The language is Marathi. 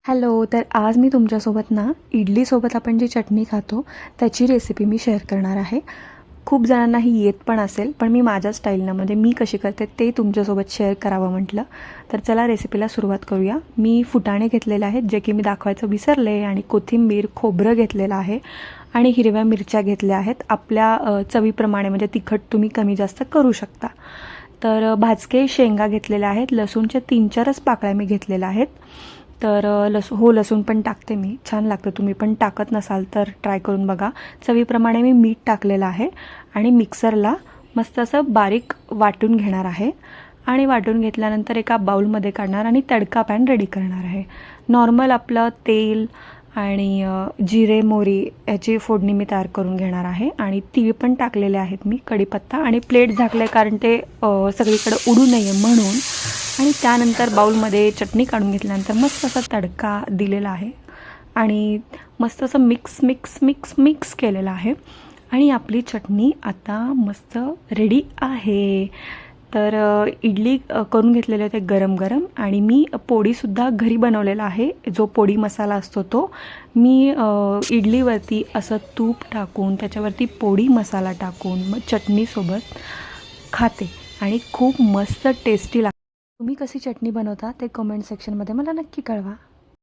हॅलो. तर आज मी तुमच्यासोबत ना इडलीसोबत आपण जी चटणी खातो त्याची रेसिपी मी शेअर करणार आहे. खूप जणांना ही येत पण असेल, पण मी माझ्या स्टाईलनं म्हणजे मी कशी करते ते तुमच्यासोबत शेअर करावं म्हटलं. तर चला रेसिपीला सुरुवात करूया. मी फुटाणे घेतलेले आहेत जे की मी दाखवायचं विसरले, आणि कोथिंबीर, खोबरं घेतलेलं आहे आणि हिरव्या मिरच्या घेतल्या आहेत. आपल्या चवीप्रमाणे म्हणजे तिखट तुम्ही कमी जास्त करू शकता. तर भाजके शेंगा घेतलेल्या आहेत. लसूणच्या 3-4च पाकळ्या मी घेतलेल्या आहेत. तर लसूण पण टाकते मी, छान लागतं. तुम्ही पण टाकत नसाल तर ट्राय करून बघा. चवीप्रमाणे मी मीठ टाकलेलं आहे आणि मिक्सरला मस्त असं बारीक वाटून घेणार आहे. आणि वाटून घेतल्यानंतर एका बाउलमध्ये काढणार आणि तडका पॅन रेडी करणार आहे. नॉर्मल आपलं तेल आणि जिरे मोहरी याची फोडणी मी तयार करून घेणार आहे. आणि तीळ पण टाकलेले आहेत मी, कढीपत्ता, आणि प्लेट झाकले कारण ते सगळीकडे उडू नये म्हणून. आणि त्यानंतर बाउलमध्ये चटणी काढून घेतल्यानंतर मस्त असा तडका दिलेला आहे आणि मस्त असं मिक्स केलेलं आहे. आणि आपली चटणी आता मस्त रेडी आहे. तर इडली करून घेतलेले होते गरम गरम, आणि मी पोळीसुद्धा घरी बनवलेला आहे. जो पोळी मसाला असतो तो मी इडलीवरती असं तूप टाकून त्याच्यावरती पोळी मसाला टाकून मग चटणीसोबत खाते आणि खूप मस्त टेस्टी लागते. तुम्ही कशी चटणी बनवता ते कमेंट सेक्शनमध्ये मला नक्की कळवा.